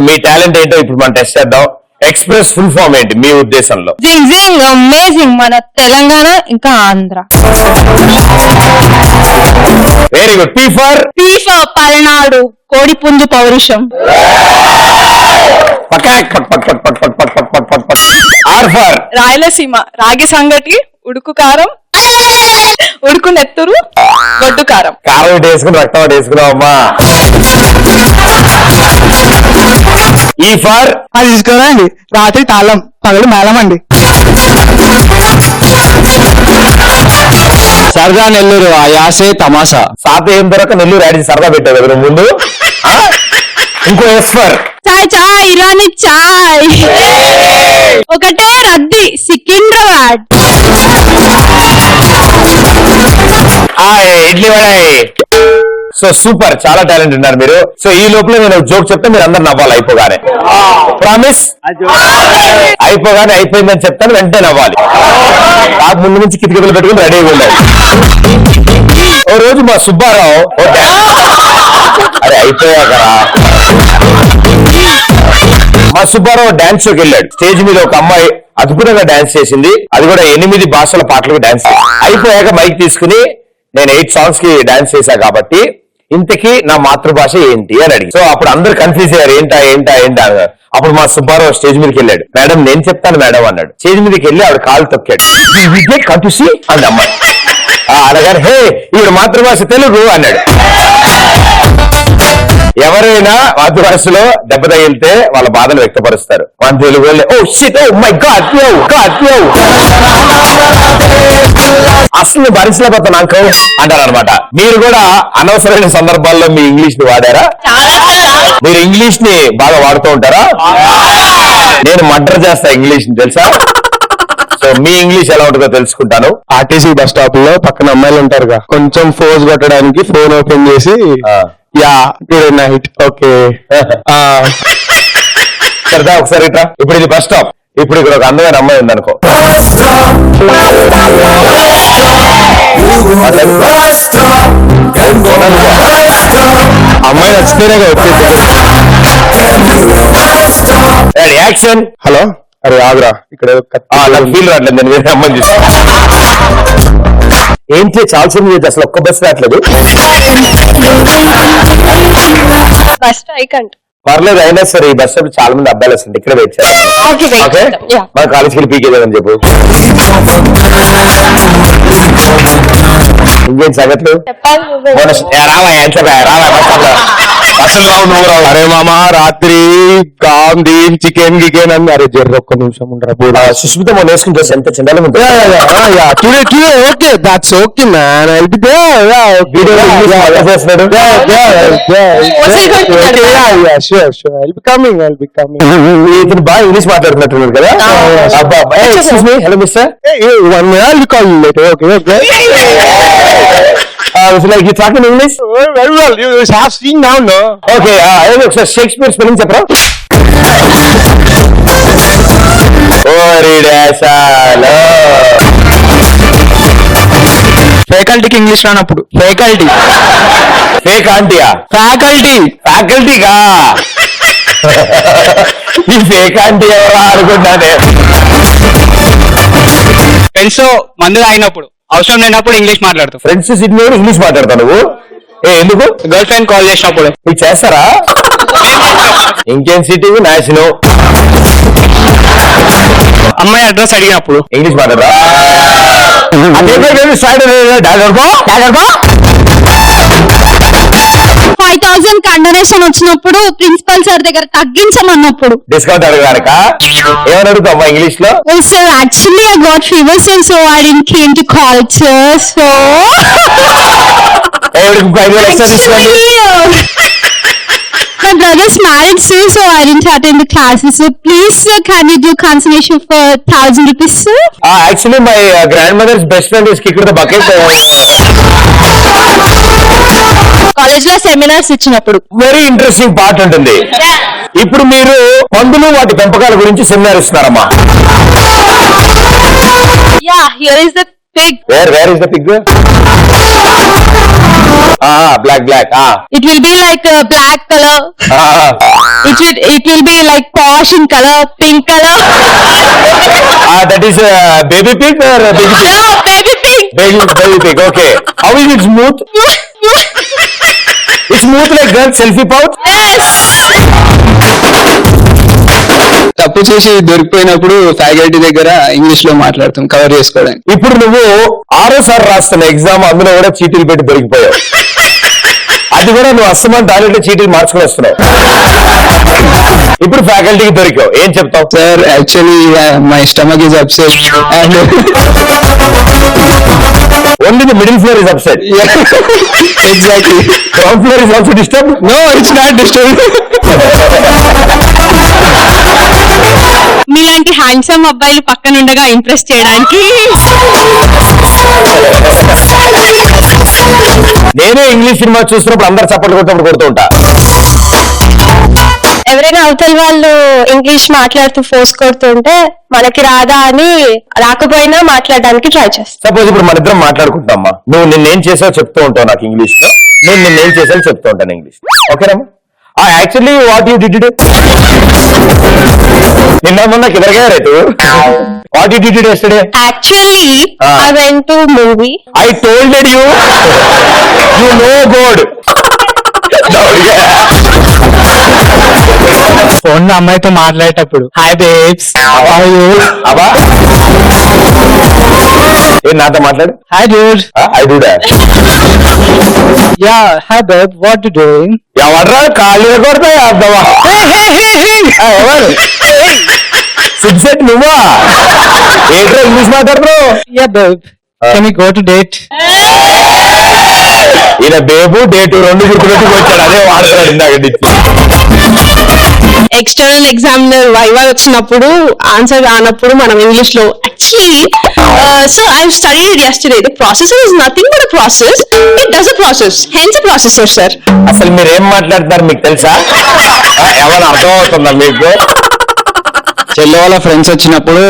మీ talent ఏంటో ఇప్పుడు మనం టెస్ట్ చేద్దాం. ఎక్స్ప్రెస్ ఫుల్ ఫామ్ ఏంటి మీ ఉద్దేశంలో? అమేజింగ్. మన తెలంగాణ ఇంకా Andhra. Very good. P for Palnadu. కోడి పుంజు పౌరుషం. R for Rayalaseema. రాగి సంగటి, ఉడుకు కారం, ఉడుకు నెత్తురు, గొడ్డు కారం. కారం వేసుకుని రక్తం వేసుకున్నావు అమ్మా. ఈ ఫర్ అది తీసుకోరండి. రాత్రి తాళం, పగలు మేళం అండి. సరదా నెల్లూరు. ఆ యాసే తమాషా. సాత ఏం దొరక నెల్లూరు యాడ్ సరదా పెట్టావు కదా ముందు. ఇంకో ఎస్ ఫర్ చాయ్ చాయ్ ఇరానీ చాయ్. ఒకటే రద్దీ సికింద్రాబాద్. ఇడ్లీ వడాయి. సో సూపర్, చాలా టాలెంట్ ఉన్నారు మీరు. సో ఈ లోపల నేను జోక్ చెప్తే మీరు అందరు నవ్వాలి అయిపోగానే. ప్రామిస్? అయిపోగానే అయిపోయిందని చెప్తాను, వెంటనే నవ్వాలి. నాకు ముందు నుంచి కిటికీలు పెట్టుకుని రెడీగా ఉండాలి. ఓ రోజు మా సుబ్బారావు అరే అయిపోయాక మా సుబ్బారావు డాన్స్ షోకి వెళ్ళాడు. స్టేజ్ మీద ఒక అమ్మాయి అద్భుతంగా డాన్స్ చేసింది. అది కూడా 8 భాషల పాటలకు డాన్స్ అయిపోయాక మైక్ తీసుకుని నేను 8 సాంగ్స్ కి డాన్స్ చేశా కాబట్టి ఇంతకీ నా మాతృభాష ఏంటి అని అడిగి. సో అప్పుడు అందరు కన్ఫ్యూజ్ అయ్యారు, ఏంటా అన్నారు. అప్పుడు మా సుబ్బారావు స్టేజ్ మీదకి వెళ్ళాడు. మేడం నేను చెప్తాను మేడం అన్నాడు. స్టేజ్ మీదకి వెళ్ళి ఆవిడ కాలు తొక్కాడు. కన్ఫ్యూజ్ అంది అమ్మాయి. అలాగే హే ఈవిడ మాతృభాష తెలుగు అన్నాడు. ఎవరైనా మాతృభాషలో దెబ్బ తగిలితే వాళ్ళ బాధలు వ్యక్తపరుస్తారు. మన Telugu oh shit oh my god అసలు భరించలేకపోతాను అంకల్ అంటారు అనమాట. మీరు కూడా అనవసరమైన సందర్భాల్లో మీ ఇంగ్లీష్ ని వాడారా? మీరు ఇంగ్లీష్ ని బాగా వాడుతూ ఉంటారా? నేను మర్డర్ చేస్తా ఇంగ్లీష్ ని, తెలుసా? సో మీ ఇంగ్లీష్ ఎలా ఉంటుందో తెలుసుకుంటాను. ఆర్టీసీ బస్ స్టాప్ లో పక్కన అమ్మాయిలు ఉంటారుగా, కొంచెం ఫోజ్ కొట్టడానికి ఫోన్ ఓపెన్ చేసి యా గుడ్ నైట్ ఓకే సరదా ఒకసారి ఇట్రా. ఇప్పుడు ఇది బస్ స్టాప్. ఇప్పుడు ఇక్కడ ఒక అందమైన అమ్మాయి ఉందనుకో. అమ్మాయి నచ్చితేనే వచ్చేది. యాక్షన్. హలో, అరే ఆగురా, ఇక్కడ నాకు ఫీల్ రావట్లేదు. నేను వేరే అమ్మాయిని చూసి ఏంటి చాలా సినిమా అసలు ఒక్క బస్ రావట్లేదు. పర్లేదు, అయినా సరే ఈ బస్ స్టాప్ చాలా మంది అబ్బాయిలు వస్తుంది. ఇక్కడ వెయిట్ చేస్తాం. మన కాలేజ్కి వెళ్ళి పీకేదని చెప్పు. ఇంకేం సంగతులు? అరే మామా రాత్రి దీన్ చికెన్ గికెన్ అని. అరే జర్ర ఒక్క నిమిషం ఉండరా. సుష్మిత మొన్న వేసుకుంటే ఎంత చిన్నగా ఉంటుంది. Okay that's okay man. ఇతను బాగా ఇంగ్లీష్ మాట్లాడుతున్నట్టున్నారు కదా. Hello mister, like you talking English? Very well. You have seen now, no? Okay. ఒకసారి షేక్స్పియర్ స్పెల్లింగ్ చెప్పరా? ఫ్యాకల్టీకి ఇంగ్లీష్ రానప్పుడు ఫ్యాకల్టీ ఫేక్ ఆంటీయా? ఫ్యాకల్టీగా ఈ ఫేక్ ఆంటీ ఎవరా అనుకుంటానే. ఫ్రెండ్స్ మందు అయినప్పుడు అవసరం లేనప్పుడు ఇంగ్లీష్ మాట్లాడుతావు. ఫ్రెండ్స్ సిటీ ఇంగ్లీష్ మాట్లాడతావు నువ్వు? ఎందుకు? గర్ల్ ఫ్రెండ్ కాల్ చేసినప్పుడు. మీకు చేస్తారా? ఇంకేం సిటీ నాశనం. అమ్మాయి అడ్రస్ అడిగినప్పుడు ఇంగ్లీష్ మాట్లాడరా? 5,000 కండనేషన్ వచ్చినప్పుడు ప్రిన్సిపల్ సార్ దగ్గర తగ్గించమన్నప్పుడు డిస్కౌంట్ అడగడానిక ఏమని అడుగుతావు అమ్మా ఇంగ్లీష్ లో? Sir actually I got fever sir so I didn't came to culture so my brother's married sir so I didn't attend the classes so please sir can you do consultation for 1,000 rupees sir? Actually my grandmother's best friend is kicked the bucket. College లో seminars ఇచ్చినప్పుడు very interesting part ఉంటుంది. ఇప్పుడు మీరు పందులు వాటి పెంపకాల గురించి seminar ఇస్తున్నారమ్మా. Yeah, here is the pig. Where is the pig? Black black. It will be like a black color. It will be like posh in color, pink color. That is baby pig or baby pig? No, baby pink. Baby pig. Okay. How is it smooth? It's smooth like girl selfie pouch. Yes. తప్పు చేసి దొరికిపోయినప్పుడు faculty దగ్గర English లో మాట్లాడతాం cover చేసుకోవడానికి. ఇప్పుడు నువ్వు 6సారి రాస్తున్న exam, అందులో కూడా చీటీలు పెట్టి దొరికిపోయావు. అది కూడా నువ్వు అస్తమాన్ టాయిలెట్ చీటీలు మార్చుకుని వస్తున్నావు. ఇప్పుడు ఫ్యాకల్టీకి దొరికావు, ఏం చెప్తావు? Sir actually my stomach is upset and only the middle floor is upset. Exactly. Ground floor is also disturb. No, it's not disturb. మీలాంటి హ్యాండ్సమ్ అబ్బాయిలు పక్కన ఉండగా ఇంప్రెస్ చేయడానికి నేనే ఇంగ్లీష్ సినిమా చూసినప్పుడు అందరు చప్పట్లు కొట్టినప్పుడు కొడుతూ ఉంటా. ఎవరైనా అవతల వాళ్ళు ఇంగ్లీష్ మాట్లాడుతూ ఫోర్స్ కొడుతుంటే మనకి రాదా అని రాకపోయినా మాట్లాడడానికి ట్రై చేస్తాం. సపోజ్ ఇప్పుడు మన ఇద్దరం మాట్లాడుకుంటామమ్మా, నువ్వు నిన్నేం చేసావు చెప్తూ ఉంటావు నాకు ఇంగ్లీష్ లో, నేను నిన్నేం చేసావు చెప్తూ ఉంటాను ఇంగ్లీష్. ఓకేనమ్మా? యాక్చువల్లీ వాట్ యూ డిడ్ నిన్న మొన్న కిదరగా రైతు what you did yesterday? Actually, I went to movie. I told you know God. Phone లో అమ్మాయితో మాట్లాడేటప్పుడు హాయ్ బేబ్స్ అబ్బా ఏ నాతో మాట్లాడు. Hi dude. I Duda yeah hi babe what you doing. ఎవడ్రా కాళ్ళు కొడతాయి అర్థమా? ఎవరు సిక్సెట్ నువ్వా? ఏంట్రా ఇంగ్లీష్ మాట్లాడుతున్నావు? Yeah babe can we go to date. ఈయన బేబు డేటు రెండు గుర్తుపెట్టుకు వచ్చాడు, అదే వాడుతున్నాడు ఇందాక నుంచి. ఎక్స్టర్నల్ ఎగ్జామినర్ వైవా వచ్చినప్పుడు ఆన్సర్ రానప్పుడు మనం ఇంగ్లీష్ లో actually so I studied yesterday the process is nothing but a process, it does a process, hence a processor sir. అసలు మీరు ఏం మాట్లాడుతున్నారు మీకు తెలుసా? ఏమైనా అర్థం అవుతుందా మీకు? చెల్లె వాళ్ళ ఫ్రెండ్స్ వచ్చినప్పుడు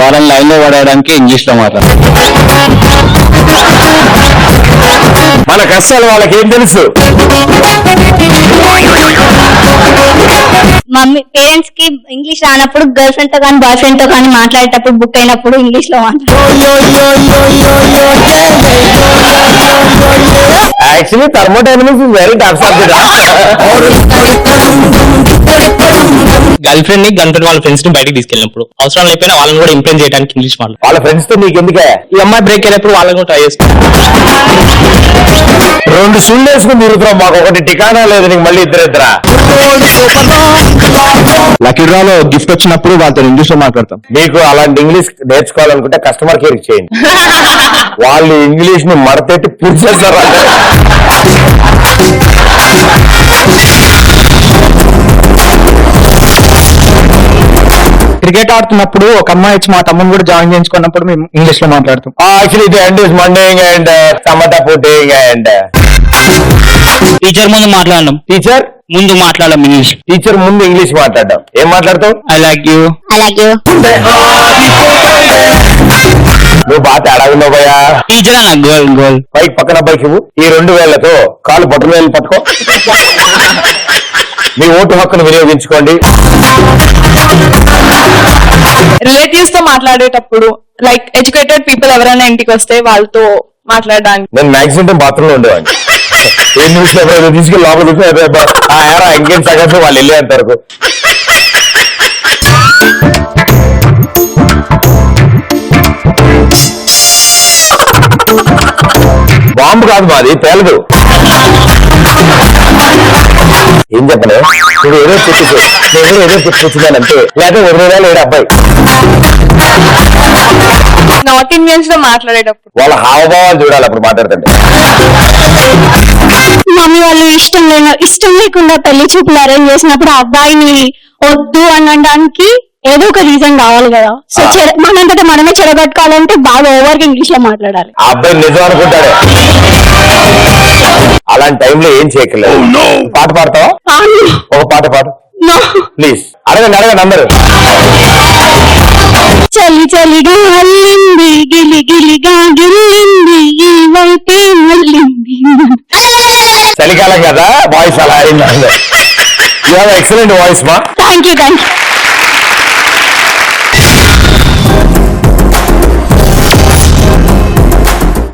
వాళ్ళని లైన్ లో పడడానికి ఇంగ్లీష్ లో మాట్లాడతారు. మన కష్టాలు వాళ్ళకి ఏం తెలుసు? మమ్మీ పేరెంట్స్ కి ఇంగ్లీష్ రానప్పుడు గర్ల్ ఫ్రెండ్ తో కానీ బాయ్ ఫ్రెండ్ తో కానీ మాట్లాడేటప్పుడు బుక్ అయినప్పుడు ఇంగ్లీష్ లో actually thermodynamics is very tough subject. Girl friend ని గర్ల్ ఫ్రెండ్ వాళ్ళ ఫ్రెండ్స్ ని బయటకు తీసుకెళ్ళినప్పుడు అవసరం లేకపోయినా వాళ్ళని కూడా ఇంప్రెస్ చేయడానికి ఇంగ్లీష్ మాట్లాడు. వాళ్ళ ఫ్రెండ్స్ తో నీకు ఎందుకే? ఈ అమ్మాయి బ్రేక్ అయినప్పుడు వాళ్ళని కూడా ట్రై చేస్తాం. 2 షూలు వేసుకుని తిరుగుతున్నాం, మాకు ఒకటి టికానా లేదు, నీకు మళ్ళీ ఇద్దరిద్దరా? లక్కీ డ్రాలో గిఫ్ట్ వచ్చినప్పుడు వాళ్ళతో ఇంగ్లీష్ లో మాట్లాడతాం. మీకు అలాంటి ఇంగ్లీష్ నేర్చుకోవాలనుకుంటే కస్టమర్ కేర్ చేయండి, వాళ్ళు ఇంగ్లీష్ ని మడతెట్టి పూర్చేస్తారు. క్రికెట్ ఆడుతున్నప్పుడు ఒక అమ్మాయి వచ్చి మా తమ్ముని కూడా జాయిన్ చేయించుకున్నప్పుడు మేము ఇంగ్లీష్ లో మాట్లాడతాం. Actually the end is minding and tomato putting and teacher ముందు మాట్లాడడం. టీచర్ ముందు మాట్లాడడం ఇంగ్లీష్. టీచర్ ముందు ఇంగ్లీష్ మాట్లాడడం. ఏం మాట్లాడతావు? I like you. నువ్వు బాగా తేడా ఉన్నావు భయ్యా. టీచర్ అన్న గర్ల్ గర్ల్. పైకి పక్కన అబ్బాయికి ఇవ్వు. ఈ 2 వేళ్లతో కాలు బొట్టల వేలు పట్టుకో. మీ ఓటు హక్కును వినియోగించుకోండి. రిలేటివ్స్ తో మాట్లాడేటప్పుడు లైక్ ఎడ్యుకేటెడ్ పీపుల్ ఎవరైనా ఇంటికి వస్తే వాళ్ళతో మాట్లాడడానికి. నేను మ్యాక్సిమం బాత్రూమ్ లో ఉండేవాడిని. ఏ న్యూస్ పేపర్ తీసుకెళ్ళి లోపల ఇంకేం సగం వాళ్ళు వెళ్ళేంత వరకు. బాంబు కాదు మాది, తేలదు. ఏం చెప్పలే, నువ్వు ఏదో చెప్పేసి నేను ఏదో చెప్పుకొచ్చిందానంటే, లేదా వదిలేదా లేడు అబ్బాయి. నార్త్ ఇండియన్స్ లో మాట్లాడేటప్పుడు వాళ్ళ హావభావాలు చూడాలి అప్పుడు మాట్లాడుతుంటే. మమ్మీ వాళ్ళు ఇష్టం లేకుండా పెళ్లి చూపులు అరేంజ్ చేసినప్పుడు ఆ అబ్బాయిని వద్దు అనడానికి ఏదో ఒక రీజన్ కావాలి కదా. సో మనంతటా మనమే చెడగొట్టుకోవాలంటే బాగా ఓవర్ గా ఇంగ్లీష్ లో మాట్లాడాలి. ఆ అబ్బాయి నిజం అనుకుంటాడు. అలాంటి టైంలో ఏం చేయక్కర్లేదు. పాట పాడతావా? ఒక పాట పాడు ప్లీజ్. అడగండి అందరూ. చలి చలిగా అల్లింది, గిలి గిలిగా గిల్లింది, ఈ వైపే మళ్ళింది. ఎండాకాలం కదా వాయిస్ అలా అయింది. యూ హావ్ ఎక్సలెంట్ వాయిస్ మా. Thank you